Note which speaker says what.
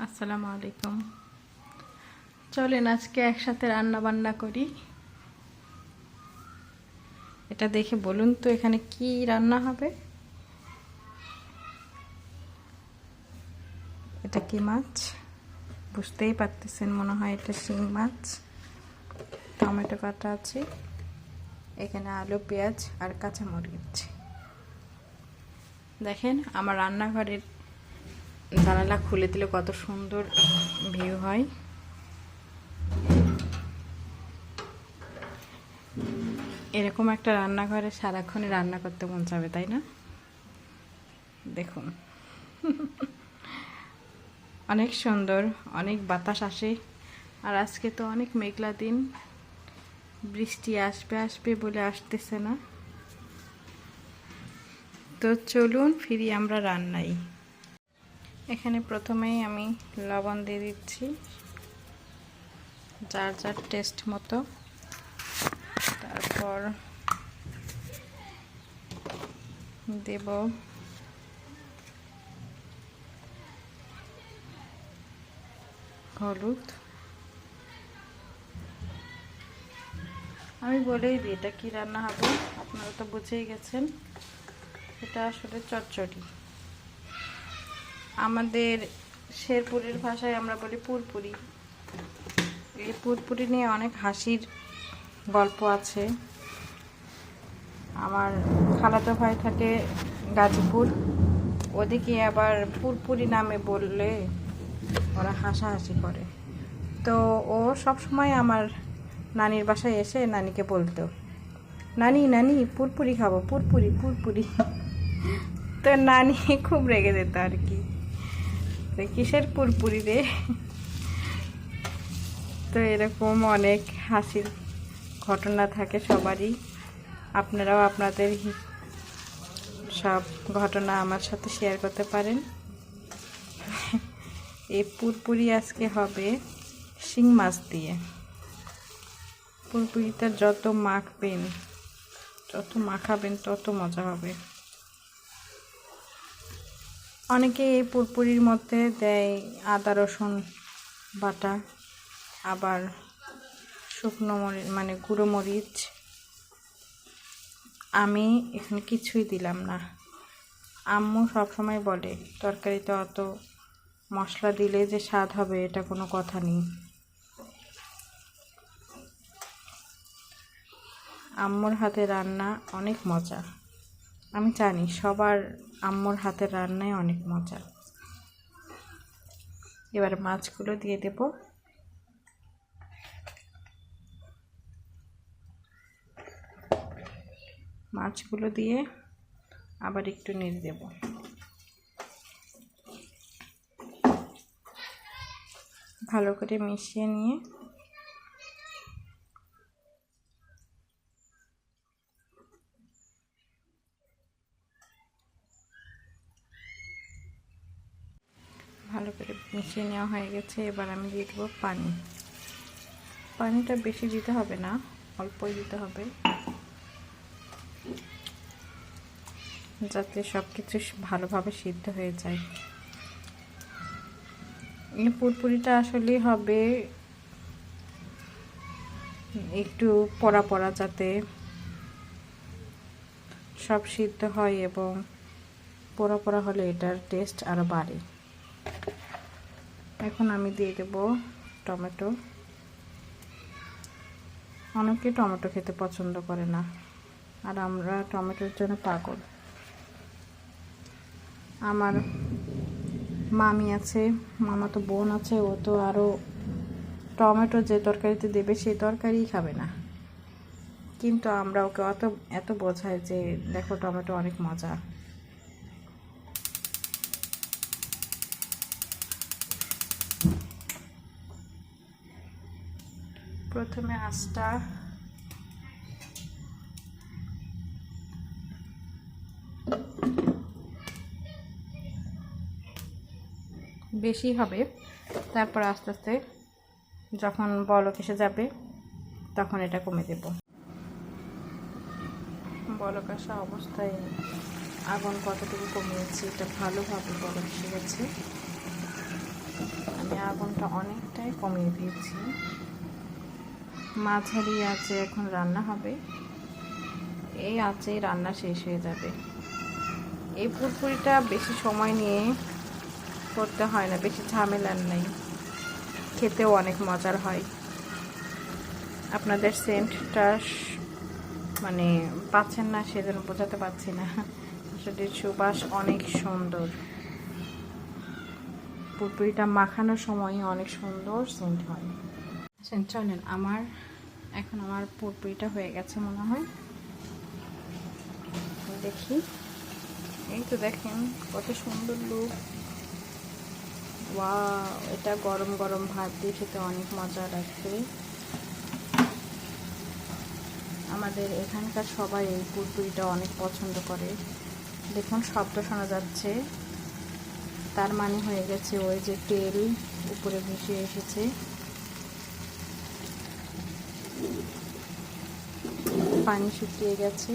Speaker 1: আসসালামু আলাইকুম। চলেন আজকে একসাথে রান্না বান্না করি। এটা দেখে বলুন তো এখানে কি রান্না হবে। এটা কি মাছ বুঝতেই পারতেছেন, মনে হয় এটা শিং মাছ। টমেটো কাটা আছে, এখানে আলু পেঁয়াজ আর কাঁচামরিচ। দেখেন আমার রান্নাঘরের জানালা খুলে দিলে কত সুন্দর ভিউ হয়। এরকম একটা রান্নাঘরে সারাক্ষণই রান্না করতে মন চাবে, তাই না? দেখুন অনেক সুন্দর, অনেক বাতাস আসে। আর আজকে তো অনেক মেঘলা দিন, বৃষ্টি আসবে আসবে বলে আসতেছে না। তো চলুন ফিরি আমরা রান্নায়। এখানে প্রথমেই আমি লবণ দিয়ে দিচ্ছি যার যার টেস্ট মতো। তারপর দেব হলুদ। আমি বলেই দিই এটা কি রান্না হবে, আপনারা তো বুঝেই গেছেন। এটা আসলে চচ্চড়ি। আমাদের শেরপুরের ভাষায় আমরা বলি পুরপুরি। এই পুরপুরি নিয়ে অনেক হাসির গল্প আছে। আমার খালাতো ভাই থাকে গাজীপুর, ওদিকে আবার পুরপুরি নামে বললে ওরা হাসাহাসি করে। তো ও সব সময় আমার নানির বাসায় এসে নানিকে বলতো, নানি নানি পুরপুরি খাবো, পুরপুরি পুরপুরি। তো নানি খুব রেগে যেত আর কি, কিসের পুরপুরি রে। তো এরকম অনেক হাসির ঘটনা থাকে সবারই। আপনারাও আপনাদের সব ঘটনা আমার সাথে শেয়ার করতে পারেন। এই পুরপুরি আজকে হবে শিং মাছ দিয়ে। পুরপুরিটা যত মাখবেন, যত মাখাবেন তত মজা হবে। অনেকে এই পুরপুরির মধ্যে দেয় আদা রসুন বাটা, আবার শুকনো মরিচ মানে গুঁড়ো মরিচ। আমি এখানে কিছুই দিলাম না। আম্মু সবসময় বলে তরকারিতে অত মশলা দিলে যে স্বাদ হবে এটা কোনো কথা নেই। আম্মুর হাতে রান্না অনেক মজা। আমি জানি সবার আম্মুর হাতের রান্নায় অনেক মজা। এবার মাছগুলো দিয়ে দেব। মাছগুলো দিয়ে আবার একটু নেড়ে দেব। ভালো করে মিশিয়ে নিয়ে ভালো করে মিশিয়ে নেওয়া হয়ে গেছে। এবার আমি দিয়ে দেবো পানি। পানিটা বেশি দিতে হবে না, অল্পই দিতে হবে, যাতে সব কিছু ভালোভাবে সিদ্ধ হয়ে যায়। এই পুরপুরিটা আসলে হবে একটু পোড়া পোড়া, যাতে সব সিদ্ধ হয় এবং পোড়া পোড়া হলে এটার টেস্ট আরও বাড়ে। এখন আমি দিয়ে দেব টমেটো। অনেকে টমেটো খেতে পছন্দ করে না, আর আমরা টমেটোর জন্য পাগল। আমার মামি আছে, মামাতো বোন আছে, ও তো আরও টমেটো যে তরকারিতে দেবে সেই তরকারি খাবে না। কিন্তু আমরা ওকে এত বোঝাই যে দেখো টমেটো অনেক মজা। প্রথমে আঁচটা বেশি হবে, তারপর আস্তে আস্তে যখন বলক এসে যাবে তখন এটা কমে দেব। বলক আসা অবস্থায় আগুন কতটুকু কমিয়েছি, এটা ভালোভাবে বলক এসে গেছে। আমি আগুনটা অনেকটাই কমিয়ে দিয়েছি। মাঝারি আঁচে এখন রান্না হবে, এই আঁচেই রান্না শেষ হয়ে যাবে। এই পুরপুরিটা বেশি সময় নিয়ে করতে হয় না, বেশি ঝামেলার নেই, খেতেও অনেক মজার হয়। আপনাদের সেন্টটা মানে পাচ্ছেন না সেজন্য বোঝাতে পারছি না, আসলে সুবাস অনেক সুন্দর। পুরপুরিটা মাখানোর সময় অনেক সুন্দর সেন্ট হয়। চলেন, এখন আমার পুরপুরিটা হয়ে গেছে মনে হয়, দেখি। এই তো দেখেন কত সুন্দর লুক। ওয়াও, এটা গরম গরম ভাত দিয়ে খেতে অনেক মজা লাগবে। আমাদের এখানকার সবাই এই পুরপুরিটা অনেক পছন্দ করে। দেখুন শব্দ শোনা যাচ্ছে, তার মানে হয়ে গেছে ওই যে তেল উপরে ভেসে এসেছে। পানি শুকিয়ে গেছে।